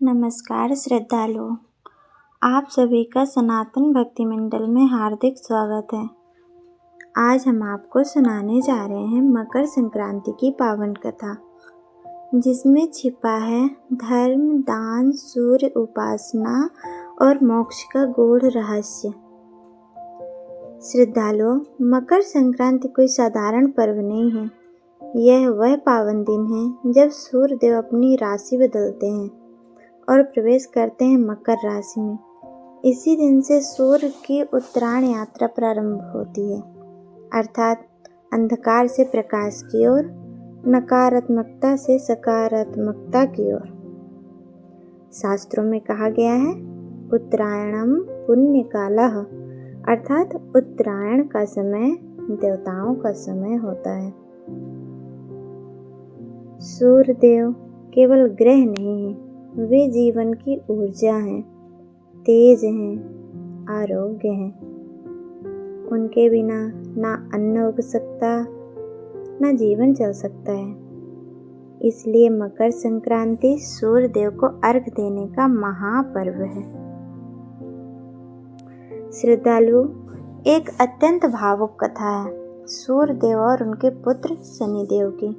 नमस्कार श्रद्धालुओं, आप सभी का सनातन भक्ति मंडल में हार्दिक स्वागत है। आज हम आपको सुनाने जा रहे हैं मकर संक्रांति की पावन कथा, जिसमें छिपा है धर्म, दान, सूर्य उपासना और मोक्ष का गूढ़ रहस्य। श्रद्धालुओं, मकर संक्रांति कोई साधारण पर्व नहीं है। यह वह पावन दिन है जब सूर्य देव अपनी राशि बदलते हैं और प्रवेश करते हैं मकर राशि में। इसी दिन से सूर्य की उत्तरायण यात्रा प्रारंभ होती है, अर्थात अंधकार से प्रकाश की ओर, नकारात्मकता से सकारात्मकता की ओर। शास्त्रों में कहा गया है, उत्तरायणम पुण्य कालः, अर्थात उत्तरायण का समय देवताओं का समय होता है। सूर्य देव केवल ग्रह नहीं है, वे जीवन की ऊर्जा हैं, तेज हैं, आरोग्य हैं। उनके बिना ना अन्न उग सकता, ना जीवन चल सकता है। इसलिए मकर संक्रांति सूर्य देव को अर्घ्य देने का महापर्व है। श्रद्धालु, एक अत्यंत भावुक कथा है सूर्य देव और उनके पुत्र शनिदेव की।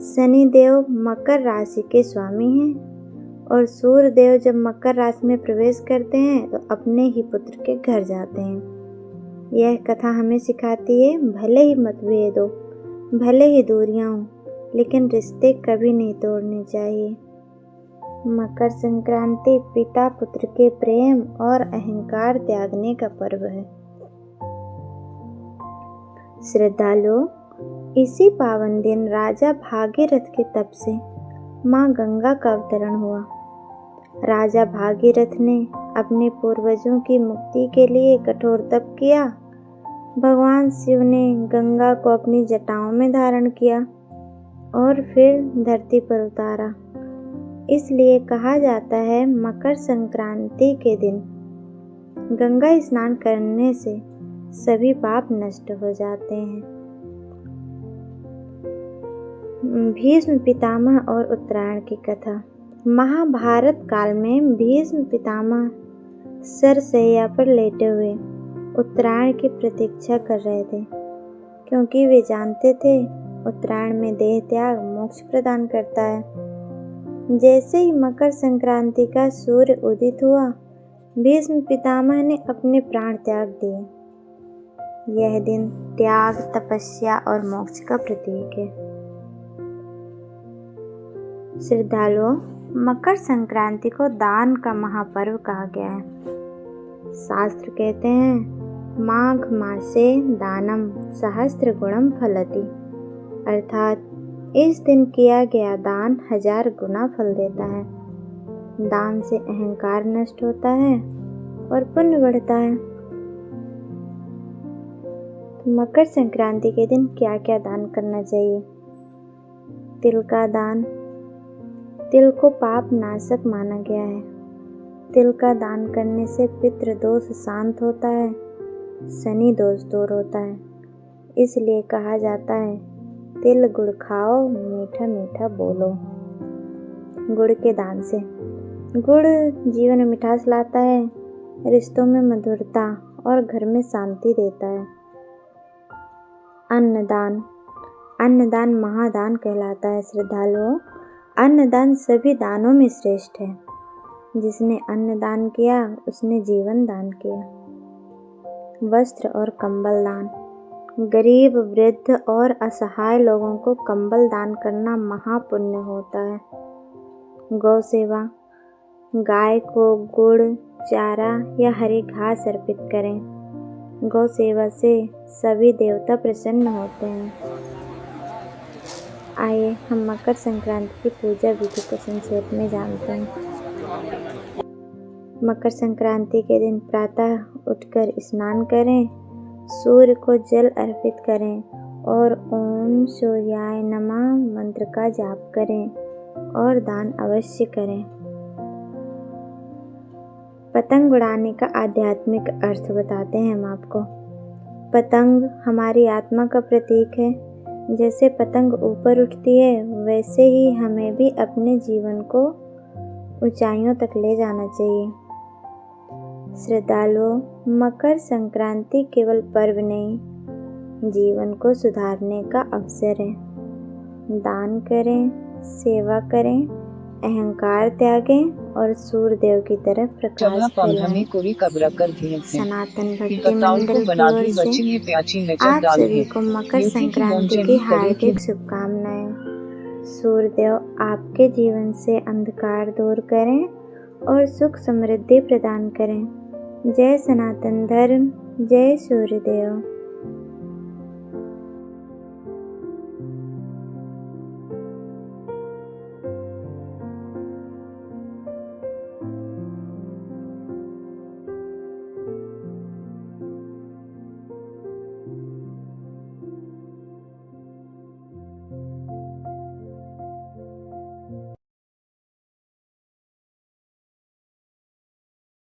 शनिदेव मकर राशि के स्वामी हैं और सूर्य देव जब मकर राशि में प्रवेश करते हैं तो अपने ही पुत्र के घर जाते हैं। यह कथा हमें सिखाती है, भले ही मतभेद हो, भले ही दूरियां हों, लेकिन रिश्ते कभी नहीं तोड़ने चाहिए। मकर संक्रांति पिता पुत्र के प्रेम और अहंकार त्यागने का पर्व है। श्रद्धालुओं, इसी पावन दिन राजा भागीरथ के तप से माँ गंगा का अवतरण हुआ। राजा भागीरथ ने अपने पूर्वजों की मुक्ति के लिए कठोर तप किया। भगवान शिव ने गंगा को अपनी जटाओं में धारण किया और फिर धरती पर उतारा। इसलिए कहा जाता है, मकर संक्रांति के दिन गंगा स्नान करने से सभी पाप नष्ट हो जाते हैं। भीष्म पितामह और उत्तरायण की कथा। महाभारत काल में भीष्म पितामह सरसैया पर लेटे हुए उत्तरायण की प्रतीक्षा कर रहे थे, क्योंकि वे जानते थे उत्तरायण में देह त्याग मोक्ष प्रदान करता है। जैसे ही मकर संक्रांति का सूर्य उदित हुआ, भीष्म पितामह ने अपने प्राण त्याग दिए। यह दिन त्याग, तपस्या और मोक्ष का प्रतीक है। श्रद्धालुओं, मकर संक्रांति को दान का महापर्व कहा गया है। शास्त्र कहते हैं, माघ मासे दानम सहस्त्र गुणम फलति, अर्थात इस दिन किया गया दान 1000 गुना फल देता है। दान से अहंकार नष्ट होता है और पुण्य बढ़ता है। तो मकर संक्रांति के दिन क्या क्या दान करना चाहिए? तिल का दान। तिल को पाप नाशक माना गया है। तिल का दान करने से पितृ दोष शांत होता है, शनि दोष दूर होता है। इसलिए कहा जाता है, तिल गुड़ खाओ, मीठा मीठा बोलो। गुड़ के दान से गुड़ जीवन में मिठास लाता है, रिश्तों में मधुरता और घर में शांति देता है। अन्नदान। अन्नदान महादान कहलाता है। श्रद्धालुओं, अन्नदान सभी दानों में श्रेष्ठ है। जिसने अन्नदान किया उसने जीवन दान किया। वस्त्र और कंबल दान। गरीब, वृद्ध और असहाय लोगों को कंबल दान करना महापुण्य होता है। गौ सेवा। गाय को गुड़, चारा या हरी घास अर्पित करें। गौ सेवा से सभी देवता प्रसन्न होते हैं। आइए हम मकर संक्रांति की पूजा विधि को संक्षेप में जानते हैं। मकर संक्रांति के दिन प्रातः उठकर स्नान करें, सूर्य को जल अर्पित करें और ओम सूर्याय नमः मंत्र का जाप करें और दान अवश्य करें। पतंग उड़ाने का आध्यात्मिक अर्थ बताते हैं हम आपको। पतंग हमारी आत्मा का प्रतीक है। जैसे पतंग ऊपर उठती है, वैसे ही हमें भी अपने जीवन को ऊंचाइयों तक ले जाना चाहिए। श्रद्धालुओं, मकर संक्रांति केवल पर्व नहीं, जीवन को सुधारने का अवसर है। दान करें, सेवा करें, अहंकार त्यागें और सूर्य देव की तरफ प्रकाश फैलाएं। सनातन भक्ति मंडल की ओर से आप सभी को मकर संक्रांति की हार्दिक शुभकामनाएं। सूर्य देव आपके जीवन से अंधकार दूर करें और सुख समृद्धि प्रदान करें। जय सनातन धर्म, जय सूर्य देव।